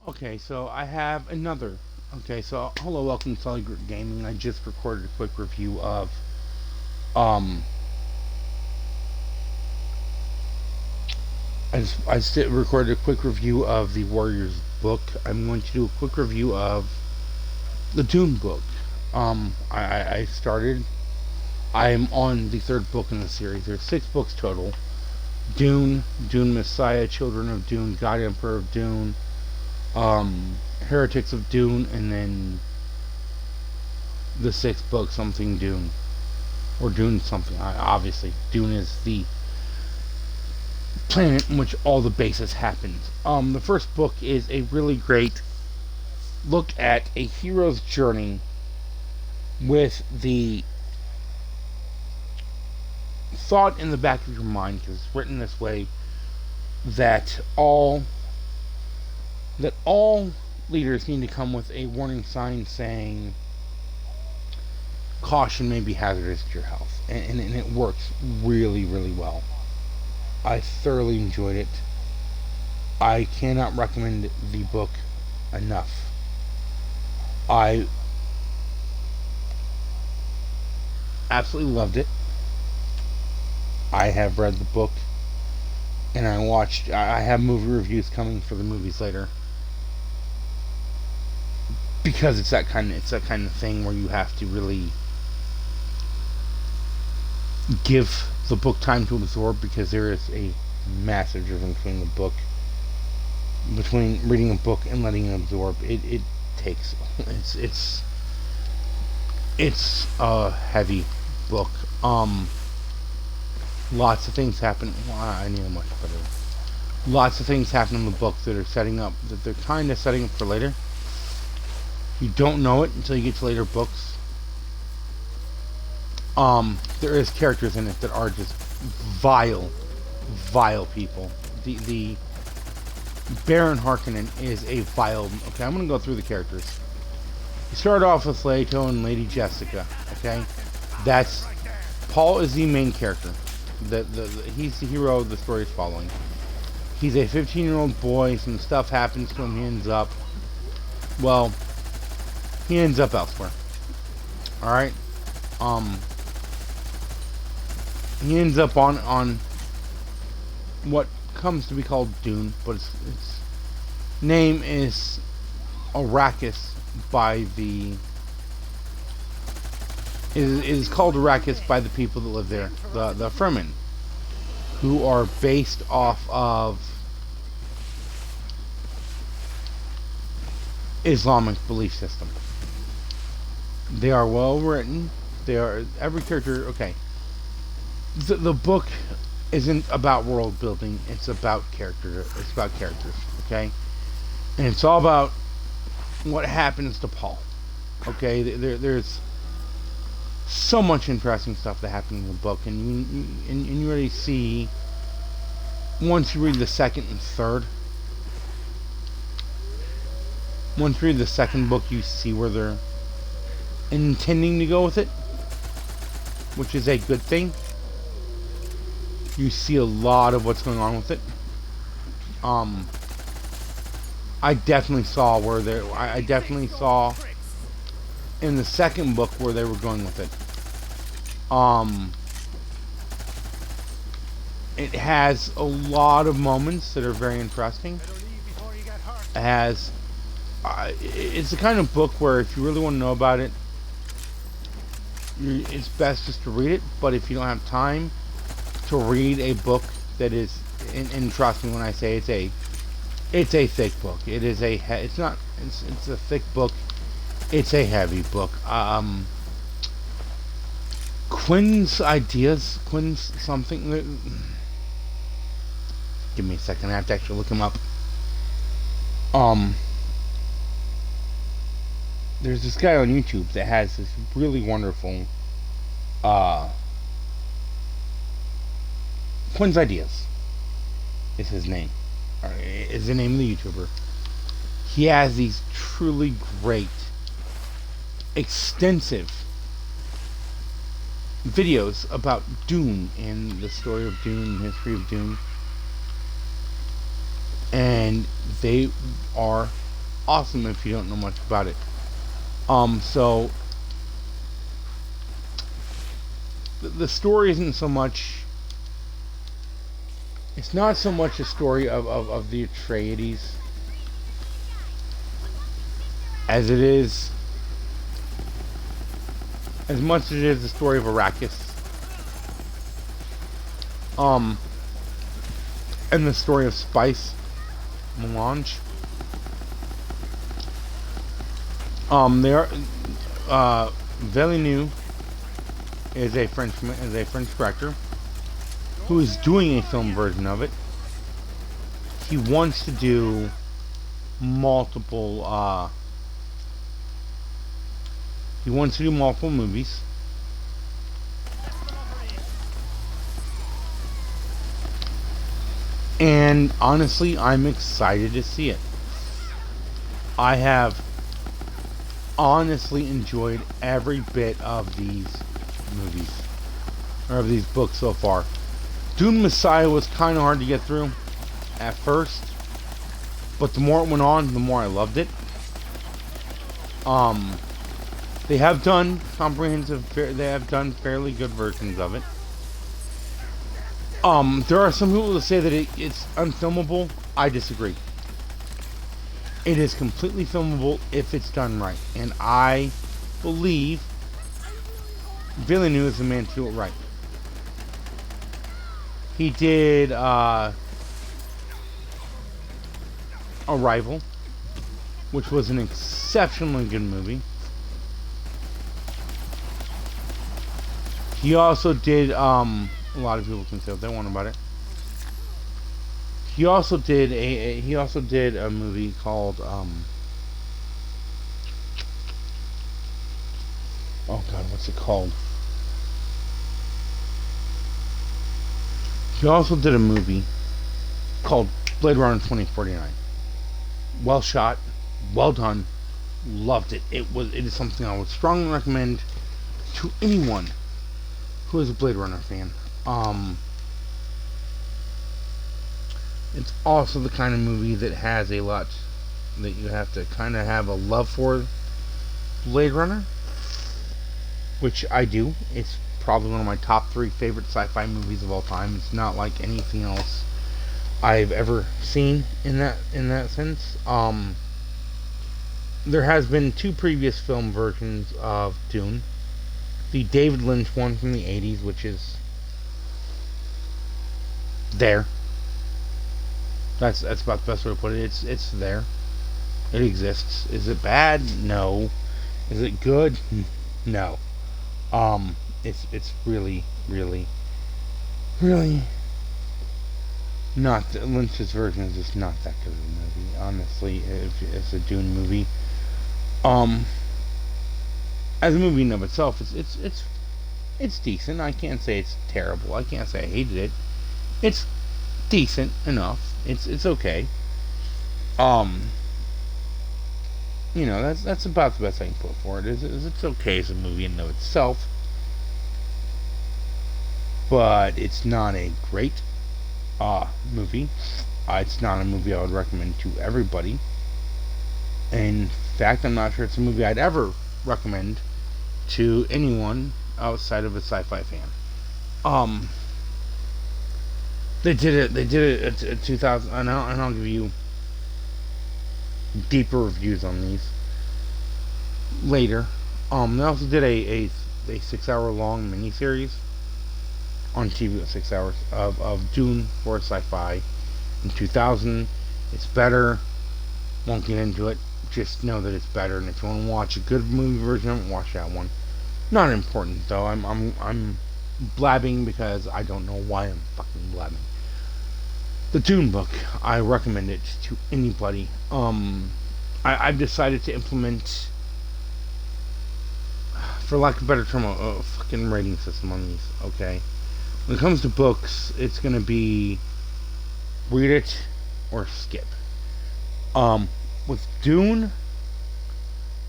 Okay, so I have another. Okay, so hello, welcome to Solid Gaming. I just recorded a quick review of um. I recorded a quick review of the Warriors book. I'm going to do a quick review of the Dune book. I started. I'm on the third book in the series. There's 6 books total. Dune, Dune Messiah, Children of Dune, God Emperor of Dune, Heretics of Dune, and then the sixth book, something Dune. Or Dune something. Obviously, Dune is the planet in which all the basis happens. The first book is a really great look at a hero's journey with the thought in the back of your mind, because it's written this way, that all leaders need to come with a warning sign saying caution may be hazardous to your health, and it works really, really well. I thoroughly enjoyed it. I cannot recommend the book enough. I absolutely loved it. I have read the book, and I have movie reviews coming for the movies later, because it's that kind of thing where you have to really give the book time to absorb, because there is a massive difference between reading a book and letting it absorb. It takes it's a heavy book. Lots of things happen. Well, I need a much better. Lots of things happen in the book that they're kind of setting up for later. You don't know it until you get to later books. There is characters in it that are just vile, vile people. The Baron Harkonnen is a vile. Okay, I'm gonna go through the characters. You start off with Leto and Lady Jessica. Okay, that's Paul is the main character. He's the hero the story is following. He's a 15-year-old boy. Some stuff happens to him. He ends up elsewhere. All right. He ends up on what comes to be called Dune, but its name is Arrakis by the it is called Arrakis by the people that live there, the Fremen, who are based off of Islamic belief system. They are well written. They are every character. Okay, the book isn't about world building. It's about character. It's about characters. Okay, and it's all about what happens to Paul. Okay, there's so much interesting stuff that happens in the book, and you really see once you read the second and third. Once you read the second book, you see where they're intending to go with it, which is a good thing. You see a lot of what's going on with it. I definitely saw I definitely saw in the second book where they were going with it. It has a lot of moments that are very interesting. It has. It's the kind of book where if you really want to know about it, it's best just to read it. But if you don't have time to read a book that is, and trust me when I say it's a thick book. It's a thick book. It's a heavy book. Quinn's something. Give me a second. I have to actually look him up. There's this guy on YouTube that has this really wonderful Quinn's Ideas is his name. Is the name of the YouTuber. He has these truly great, extensive videos about Dune and the story of Dune and history of Dune. And they are awesome if you don't know much about it. So the story isn't so much. It's not so much a story of the Atreides as it is, as much as it is the story of Arrakis. And the story of Spice Melange. They are Villeneuve is a French director who is doing a film version of it. He wants to do multiple. He wants to do multiple movies. And honestly, I'm excited to see it. I have honestly enjoyed every bit of these movies, or of these books so far. Dune Messiah was kind of hard to get through at first, but the more it went on, the more I loved it. They have done they have done fairly good versions of it. There are some people that say that it's unfilmable. I disagree. It is completely filmable if it's done right. And I believe Villeneuve is the man to do it right. He did Arrival, which was an exceptionally good movie. He also did, a lot of people can say what they want about it. He also did a movie called oh god, what's it called? He also did a movie called Blade Runner 2049. Well shot, well done, loved it. It is something I would strongly recommend to anyone who is a Blade Runner fan. It's also the kind of movie that has a lot that you have to kind of have a love for Blade Runner, which I do. It's probably one of my top 3 favorite sci-fi movies of all time. It's not like anything else I've ever seen in that sense. There has been 2 previous film versions of Dune. The David Lynch one from the 80s, which is there. That's about the best way to put it. It's there. It exists. Is it bad? No. Is it good? No. It's really not. Lynch's version is just not that good of a movie. Honestly, if it's a Dune movie, as a movie in of itself, it's decent. I can't say it's terrible. I can't say I hated it. It's decent enough. It's okay. That's about the best I can put for it. It's okay as a movie in and of itself, but it's not a great movie. It's not a movie I would recommend to everybody. In fact, I'm not sure it's a movie I'd ever recommend to anyone outside of a sci-fi fan. They did it at 2000, and I'll give you deeper reviews on these later. They also did a 6-hour long miniseries on TV with 6 hours of Dune for sci-fi in 2000. It's better. Won't get into it. Just know that it's better. And if you want to watch a good movie version of it, watch that one. Not important though. I'm blabbing because I don't know why I'm fucking blabbing. The Dune book, I recommend it to anybody. I've decided to implement, for lack of a better term, a fucking rating system on these. Okay, when it comes to books, it's gonna be read it or skip. With Dune,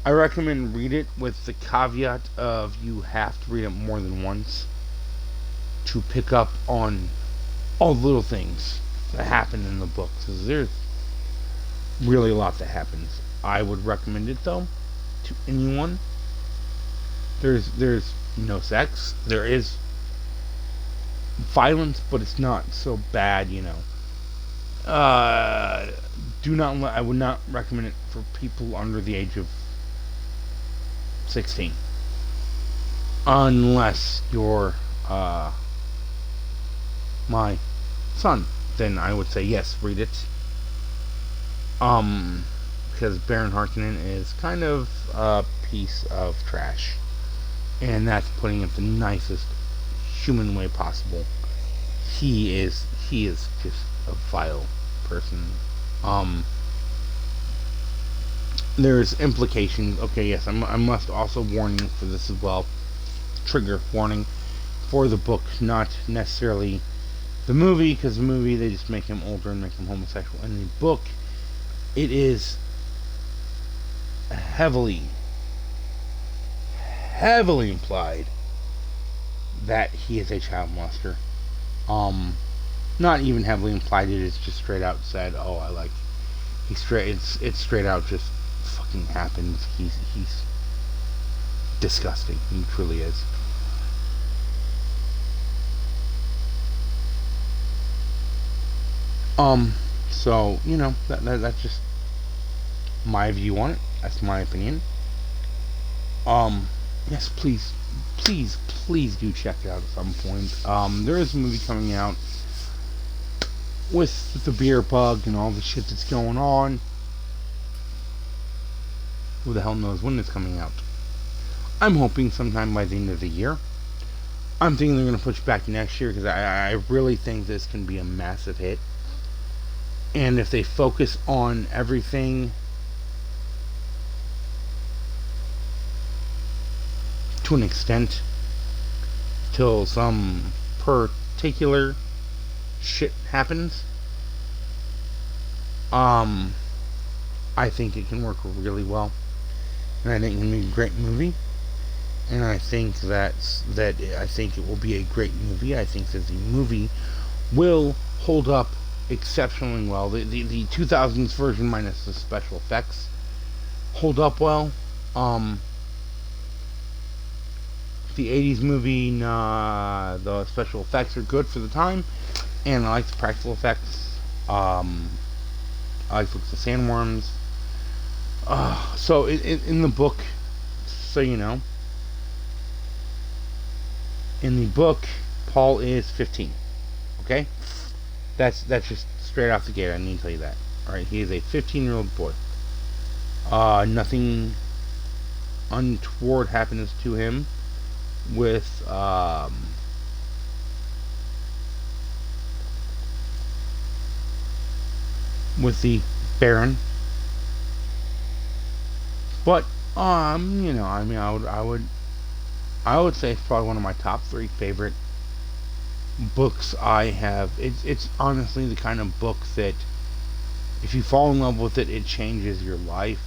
I recommend read it with the caveat of you have to read it more than once to pick up on all the little things that happen in the book. Because really a lot that happens. I would recommend it though to anyone. There's no sex. There is violence, but it's not so bad, you know. Do not. I would not recommend it for people under the age of 16, unless you're my son. Then I would say yes, read it. Because Baron Harkonnen is kind of a piece of trash, and that's putting it the nicest human way possible. He is just a vile person. Um, there's implications. Okay, yes, I must also warn you for this as well. Trigger warning for the book, not necessarily the movie, because the movie they just make him older and make him homosexual. In the book, it is heavily, heavily implied that he is a child molester. Not even heavily implied; it is just straight out said. Oh, I like. He straight. It's straight out just fucking happens. He's disgusting. He truly is. So you know that's just my view on it. That's my opinion. Yes, please do check it out at some point. There is a movie coming out with the beer bug and all the shit that's going on. Who the hell knows when it's coming out? I'm hoping sometime by the end of the year. I'm thinking they're going to push back next year because I really think this can be a massive hit. And if they focus on everything to an extent till some particular shit happens, I think it can work really well, and I think it can be a great movie. And I think I think it will be a great movie. I think that the movie will hold up exceptionally well. The 2000s version minus the special effects hold up well. The 80s movie, nah, the special effects are good for the time, and I like the practical effects. I like the sandworms. So in the book, so you know, in the book, Paul is 15. Okay, that's just straight off the gate. I need to tell you that. All right, he is a 15-year-old boy. Nothing untoward happens to him with the Baron, but you know, I mean, I would say it's probably one of my top 3 favorite books I have. It's honestly the kind of book that if you fall in love with it, it changes your life.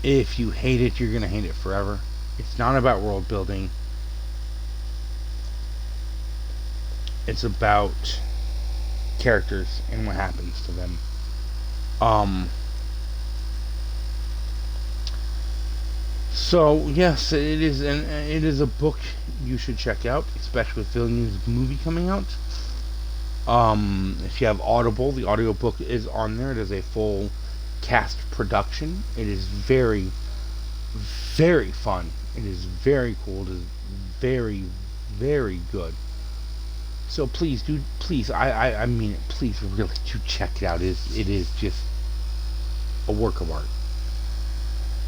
If you hate it, you're gonna hate it forever. It's not about world building. It's about characters and what happens to them. So yes, it is a book you should check out, especially with Villeneuve's movie coming out. If you have Audible, the audiobook is on there. It is a full cast production. It is very, very fun. It is very cool. It is very, very good. So please do, please, I mean it, please really do check it out. It is just a work of art.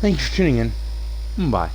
Thanks for tuning in. Bye.